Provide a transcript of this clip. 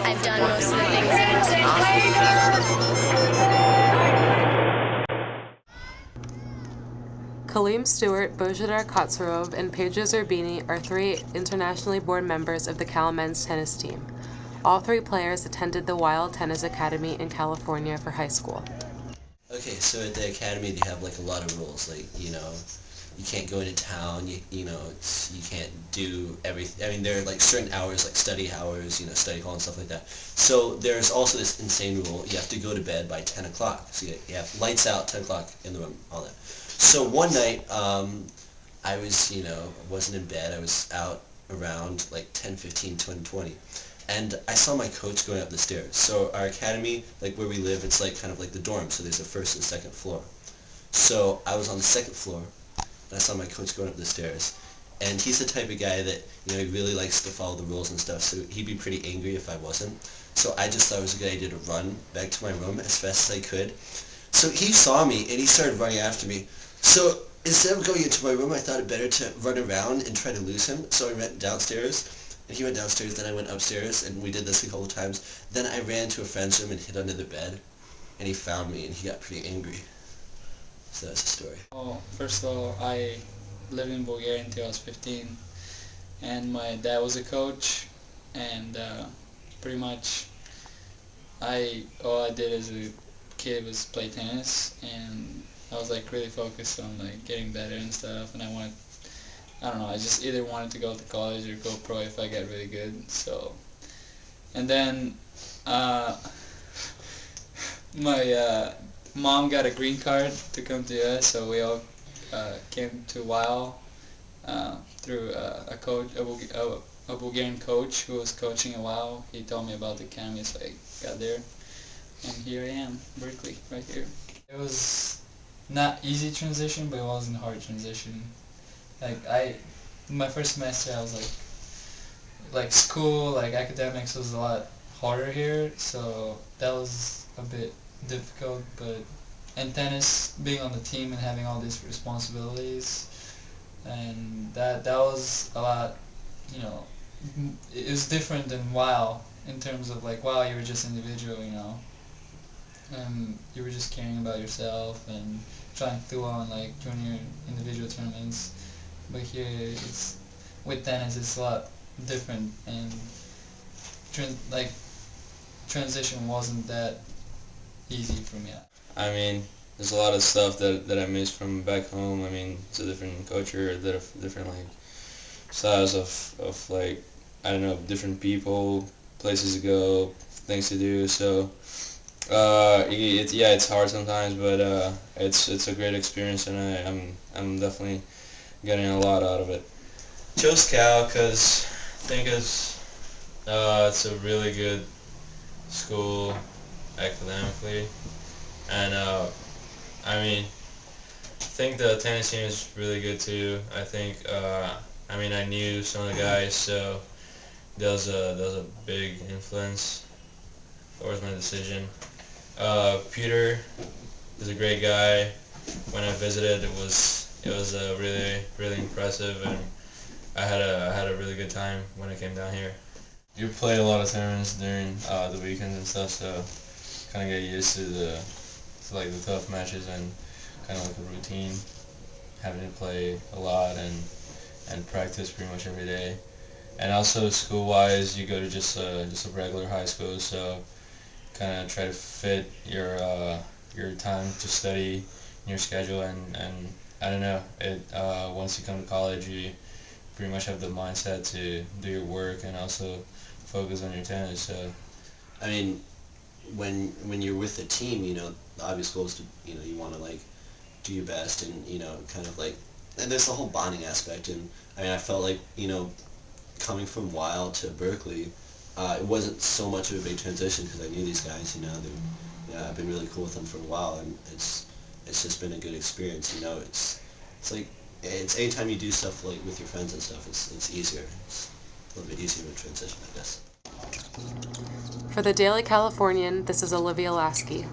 I've done most of the things even today. Kallim Stewart, Bozhidar, Katsarov, and Pedro Zerbini are 3 internationally born members of the Cal men's tennis team. All 3 players attended the Wild Tennis Academy in California for high school. Okay, so at the academy they have like a lot of rules, like, you can't go into town, you can't do everything. I mean, there are like certain hours, like study hours, study hall and stuff like that. So there's also this insane rule, you have to go to bed by 10 o'clock. So you have lights out, 10 o'clock in the room, all that. So one night, I was, wasn't in bed, I was out around like 10:15, 10:20. And I saw my coach going up the stairs. So our academy, like where we live, it's like kind of like the dorm, so there's a first and second floor. So I was on the second floor, and I saw my coach going up the stairs. And he's the type of guy that, he really likes to follow the rules and stuff, so he'd be pretty angry if I wasn't. So I just thought it was a good idea to run back to my room as fast as I could. So he saw me, and he started running after me. So instead of going into my room, I thought it better to run around and try to lose him. So I went downstairs. And he went downstairs, then I went upstairs, and we did this a couple of times. Then I ran to a friend's room and hid under the bed, and he found me, and he got pretty angry. So that's the story. Well, first of all, I lived in Bulgaria until I was 15, and my dad was a coach, and pretty much all I did as a kid was play tennis, and I was like really focused on like getting better and stuff, and I don't know, I just either wanted to go to college or go pro if I get really good. So, and then my mom got a green card to come to US, so we all came to WoW through a coach, a Bulgarian coach who was coaching a WoW. He told me about the academy, so I got there, and here I am, Berkeley, right here. It was not easy transition, but it wasn't a hard transition. My first semester I was like school, like academics was a lot harder here, so that was a bit difficult, and tennis, being on the team and having all these responsibilities, and that was a lot, it was different than WoW, in terms of like WoW you were just individual, and you were just caring about yourself and trying to do on like junior individual tournaments. But here, with tennis, it's a lot different, and transition wasn't that easy for me. I mean, there's a lot of stuff that I miss from back home. I mean, it's a different culture, different like styles of like, I don't know, different people, places to go, things to do. So it's hard sometimes, but it's a great experience, and I'm definitely getting a lot out of it. Chose Cal because I think it's a really good school academically, and I think the tennis team is really good too. I think I knew some of the guys, so there was a big influence towards my decision. Peter is a great guy. When I visited, it was really impressive, and I had a really good time when I came down here. You play a lot of tournaments during the weekends and stuff, so kind of get used to the tough matches and kind of like a routine, having to play a lot and practice pretty much every day. And also school-wise, you go to just a regular high school, so kind of try to fit your time to study in your schedule, and I don't know, once you come to college, you pretty much have the mindset to do your work and also focus on your tennis. So, I mean, when you're with the team, the obvious goal is to, you want to like do your best, and kind of like, and there's the whole bonding aspect. And I felt like, coming from Wild to Berkeley, it wasn't so much of a big transition because I knew these guys. I've been really cool with them for a while, and it's just been a good experience. It's anytime you do stuff like with your friends and stuff, it's easier. It's a little bit easier of a transition, I guess. For the Daily Californian, this is Olivia Lasky.